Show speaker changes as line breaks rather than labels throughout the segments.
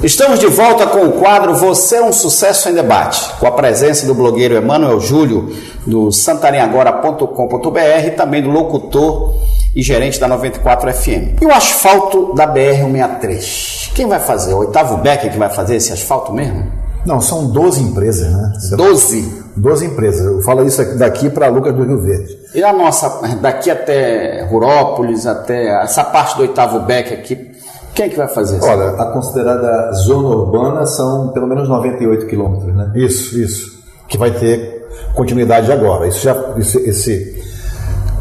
Estamos de volta com o quadro Você é um Sucesso em Debate, com a presença do blogueiro Emanuel Júlio, do santaremagora.com.br e também do locutor e gerente da 94 FM. E o asfalto da BR-163? Quem vai fazer? O Oitavo Becker que vai fazer esse asfalto mesmo?
Não, são 12 empresas, né?
12
empresas. Eu falo isso daqui para Lucas do Rio Verde.
E a nossa, daqui até Rurópolis, até essa parte do Oitavo Becker aqui, quem é que vai fazer isso?
Olha, a considerada zona urbana são pelo menos 98 quilômetros, né?
Isso. Que vai ter continuidade agora.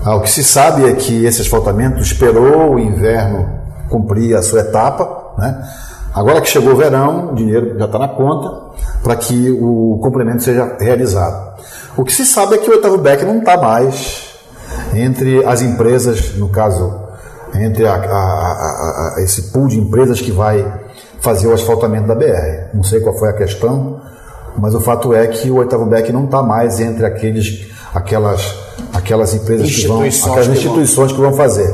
O que se sabe é que esse asfaltamento esperou o inverno cumprir a sua etapa, né? Agora que chegou o verão, o dinheiro já está na conta para que o complemento seja realizado. O que se sabe é que o Oitavo Becker não está mais entre as empresas, no caso, entre esse pool de empresas que vai fazer o asfaltamento da BR. Não sei qual foi a questão, mas o fato é que o Oitavo Becker não está mais entre aquelas empresas aquelas instituições que vão fazer.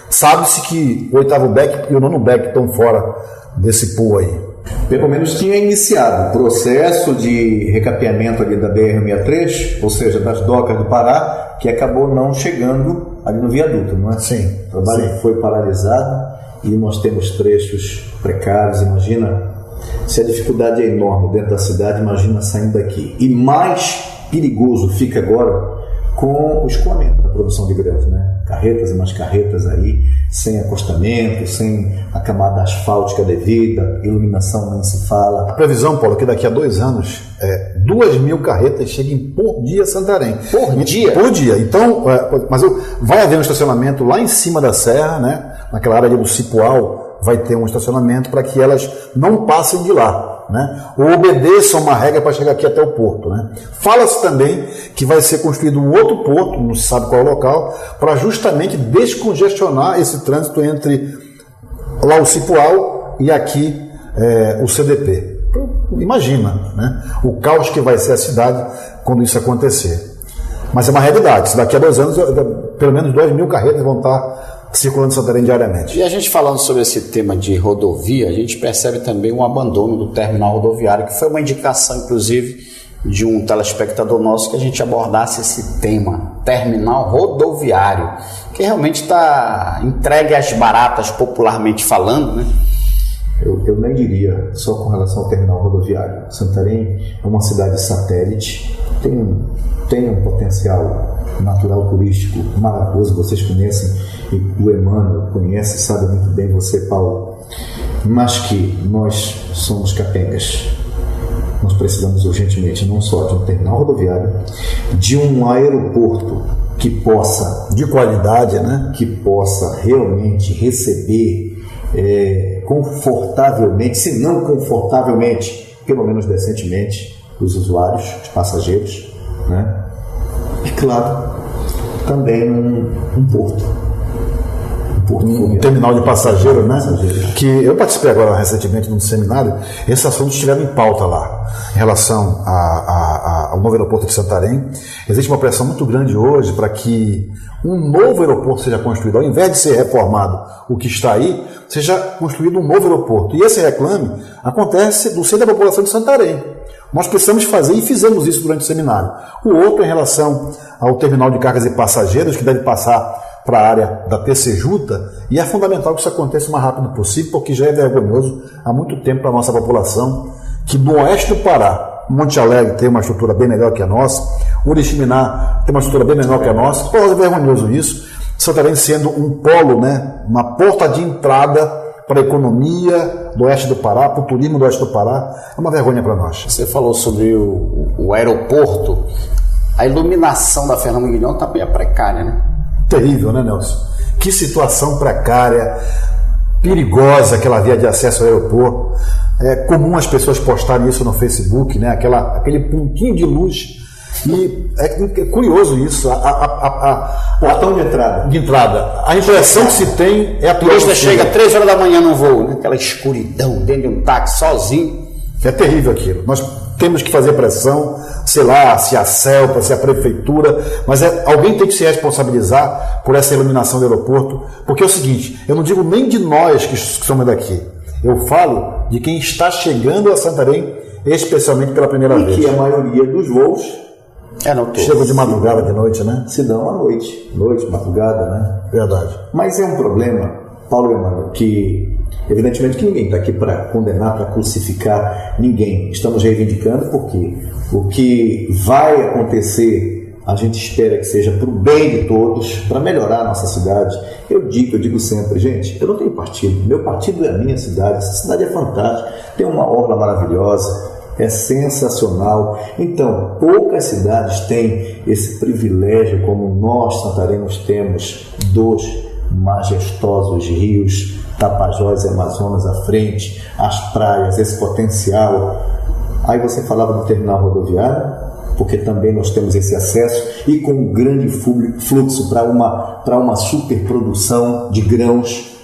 Sabe-se que o Oitavo Becker e o Nono Becker estão fora desse pool aí.
Pelo menos tinha iniciado o processo de recapeamento ali da BR-163, ou seja, das docas do Pará, que acabou não chegando ali no viaduto, não é?
Sim.
O trabalho foi paralisado e nós temos trechos precários. Imagina, se a dificuldade é enorme dentro da cidade, imagina saindo daqui. E mais perigoso fica agora com o escoamento da produção de grãos, né? Carretas e mais carretas aí, sem acostamento, sem a camada asfáltica devida, iluminação nem se fala.
A previsão, Paulo, é que daqui a 2 anos 2.000 carretas cheguem por dia a Santarém.
Por dia?
Por dia. Então, mas vai haver um estacionamento lá em cima da serra, né? Naquela área ali do Cipoal, vai ter um estacionamento para que elas não passem de lá, né? Ou obedeçam uma regra para chegar aqui até o porto, né? Fala-se também que vai ser construído um outro porto, não se sabe qual é o local, para justamente descongestionar esse trânsito entre lá o Cipoal e aqui o CDP. Imagina, né? O caos que vai ser a cidade quando isso acontecer. Mas é uma realidade. Daqui a 2 anos, pelo menos 2.000 carretas vão estar circulando em Santarém diariamente.
E a gente falando sobre esse tema de rodovia, a gente percebe também um abandono do terminal rodoviário, que foi uma indicação, inclusive, de um telespectador nosso que a gente abordasse esse tema, terminal rodoviário, que realmente está entregue às baratas, popularmente falando, né?
Eu nem diria só com relação ao terminal rodoviário. Santarém é uma cidade satélite, tem um potencial natural turístico maravilhoso, vocês conhecem, e o Emmanuel conhece, sabe muito bem, você, Paulo, mas que nós somos capengas. Nós precisamos urgentemente não só de um terminal rodoviário, de um aeroporto que possa,
de qualidade, né?
Que possa realmente receber confortavelmente, se não confortavelmente, pelo menos decentemente, os usuários, os passageiros, né? E claro, também um porto.
Um terminal de passageiro, né? Que eu participei agora recentemente de um seminário. Esses assuntos estiveram em pauta lá, em relação ao novo aeroporto de Santarém. Existe uma pressão muito grande hoje para que um novo aeroporto seja construído, ao invés de ser reformado o que está aí, seja construído um novo aeroporto. E esse reclame acontece do centro da população de Santarém. Nós precisamos fazer, e fizemos isso durante o seminário. O outro, em relação ao terminal de cargas e passageiros, que deve passar para a área da Tecejuta, e é fundamental que isso aconteça o mais rápido possível, porque já é vergonhoso há muito tempo para a nossa população, que no oeste do Pará, Monte Alegre tem uma estrutura bem melhor que a nossa, Oriximiná tem uma estrutura bem menor que a nossa, é vergonhoso isso, Santarém sendo um polo, né, uma porta de entrada para a economia do oeste do Pará, para o turismo do oeste do Pará, é uma vergonha para nós.
Você falou sobre o aeroporto, a iluminação da Fernando Guilhom também é precária, né?
Terrível, né, Nelson? Que situação precária, perigosa aquela via de acesso ao aeroporto. É comum as pessoas postarem isso no Facebook, né? Aquele pontinho de luz. E é curioso isso.
Portão de entrada.
A impressão que se tem é a pior.
O turista chega 3 horas da manhã no voo, né? Aquela escuridão dentro de um táxi sozinho.
É terrível aquilo. Nós temos que fazer pressão, sei lá, se a CELPA, se a prefeitura, mas alguém tem que se responsabilizar por essa iluminação do aeroporto, porque é o seguinte, eu não digo nem de nós que somos daqui, eu falo de quem está chegando a Santarém, especialmente pela primeira vez.
E que a maioria dos voos
chegam de madrugada, de noite, né?
Se dão à noite, madrugada, né?
Verdade.
Mas é um problema, Paulo e Emmanuel, que evidentemente que ninguém está aqui para condenar, para crucificar ninguém. Estamos reivindicando porque o que vai acontecer, a gente espera que seja para o bem de todos, para melhorar a nossa cidade. Eu digo sempre, gente, eu não tenho partido, meu partido é a minha cidade, essa cidade é fantástica, tem uma orla maravilhosa, é sensacional. Então, poucas cidades têm esse privilégio como nós, santarenos, temos dos majestosos rios, Tapajós e Amazonas à frente, as praias, esse potencial. Aí você falava do terminal rodoviário, porque também nós temos esse acesso e com um grande fluxo para uma superprodução de grãos,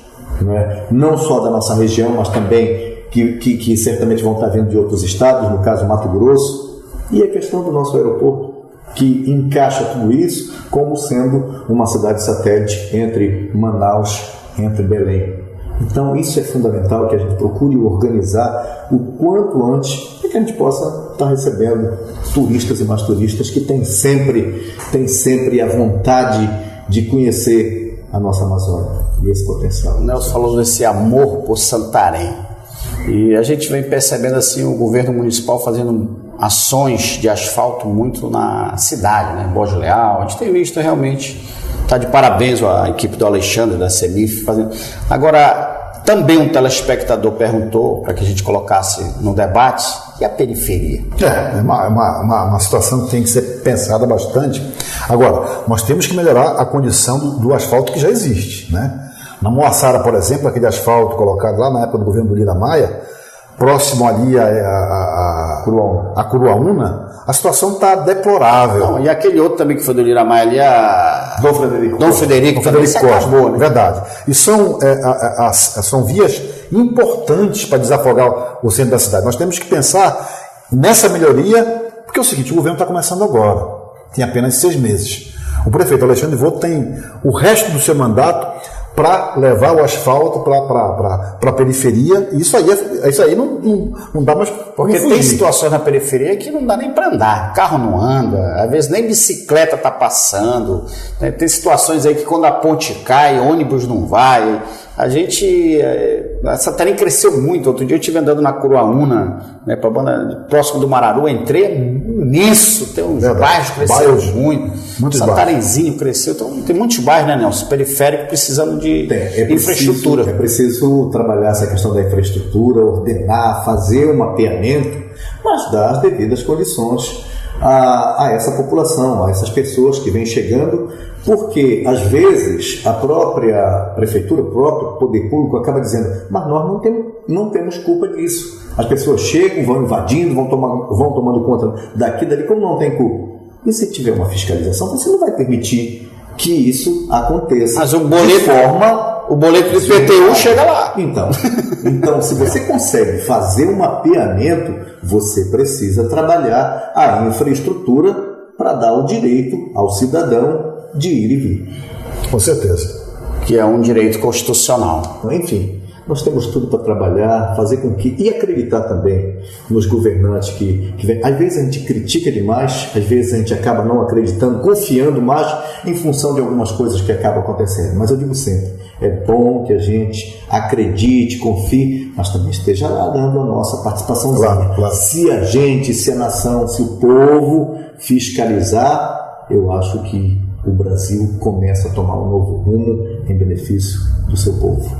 não só da nossa região, mas também que certamente vão estar vindo de outros estados, no caso Mato Grosso, e a questão do nosso aeroporto, que encaixa tudo isso como sendo uma cidade satélite entre Manaus, entre Belém. Então isso é fundamental, que a gente procure organizar o quanto antes, para que a gente possa estar recebendo turistas e mais turistas que têm sempre a vontade de conhecer a nossa Amazônia e esse potencial.
O Nelson falou desse amor por Santarém. E a gente vem percebendo assim o governo municipal fazendo ações de asfalto muito na cidade, né? Borges Leal, a gente tem visto realmente, está de parabéns a equipe do Alexandre, da CEMIF, fazendo. Agora, também um telespectador perguntou, para que a gente colocasse no debate, e a periferia?
É uma situação que tem que ser pensada bastante. Agora, nós temos que melhorar a condição do asfalto que já existe, né? Na Moaçara, por exemplo, aquele asfalto colocado lá na época do governo do Lira Maia, próximo ali a Curuaúna, a situação está deplorável.
Não, e aquele outro também que foi do Lira Maia ali, Dom Frederico
Costa, acabou, né? Verdade. E são vias importantes para desafogar o centro da cidade. Nós temos que pensar nessa melhoria, porque é o seguinte, o governo está começando agora, tem apenas 6 meses. O prefeito Alexandre Voto tem o resto do seu mandato para levar o asfalto para a periferia, e isso aí não dá mais.
Porque tem situações na periferia que não dá nem para andar, o carro não anda, às vezes nem bicicleta está passando, né? Tem situações aí que quando a ponte cai, ônibus não vai. A Santarém cresceu muito. Outro dia eu estive andando na Curuaúna, né, próximo do Mararu, entrei nisso, tem uns bairros que cresceram muito. Santarenzinho cresceu, então tem muitos bairros, né, Nelson, periféricos precisando de infraestrutura.
É preciso trabalhar essa questão da infraestrutura, ordenar, fazer um mapeamento, mas dar as devidas condições a essa população, a essas pessoas que vêm chegando, porque às vezes a própria prefeitura, o próprio poder público acaba dizendo, mas nós não temos culpa disso. As pessoas chegam, vão invadindo, vão tomando conta daqui, dali, como não tem culpa. E se tiver uma fiscalização, você não vai permitir que isso aconteça.
Mas o boleto do IPTU chega lá.
Então, se você consegue fazer um mapeamento, você precisa trabalhar a infraestrutura para dar o direito ao cidadão de ir e vir.
Com certeza.
Que é um direito constitucional.
Enfim, nós temos tudo para trabalhar, fazer com que... E acreditar também nos governantes que vem. Às vezes a gente critica demais, às vezes a gente acaba não acreditando, confiando mais em função de algumas coisas que acabam acontecendo. Mas eu digo sempre, é bom que a gente acredite, confie, mas também esteja lá dando a nossa participaçãozinha.
Claro.
Se a nação, se o povo fiscalizar, eu acho que o Brasil começa a tomar um novo rumo em benefício do seu povo.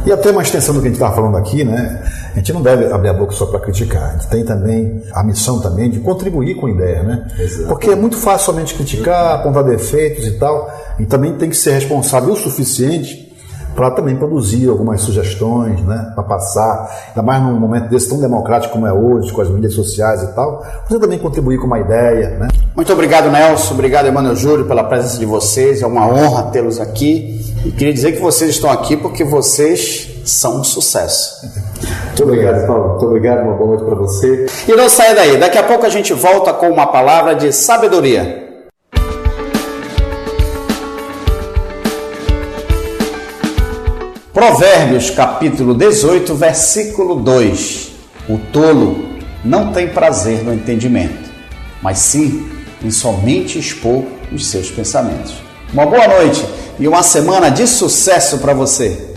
E até uma extensão do que a gente estava falando aqui, né? A gente não deve abrir a boca só para criticar, a gente tem também a missão também de contribuir com ideias, né?
Exato.
Porque é muito fácil somente criticar, apontar defeitos e tal, e também tem que ser responsável o suficiente para também produzir algumas sugestões, né, para passar, ainda mais num momento desse tão democrático como é hoje, com as mídias sociais e tal, você também contribuir com uma ideia, né?
Muito obrigado, Nelson, obrigado, Emmanuel Júlio, pela presença de vocês, é uma honra tê-los aqui, e queria dizer que vocês estão aqui porque vocês são um sucesso.
Muito obrigado, Paulo, muito obrigado, uma boa noite para você.
E não saia daí, daqui a pouco a gente volta com uma palavra de sabedoria. Provérbios capítulo 18, versículo 2. O tolo não tem prazer no entendimento, mas sim em somente expor os seus pensamentos. Uma boa noite e uma semana de sucesso para você.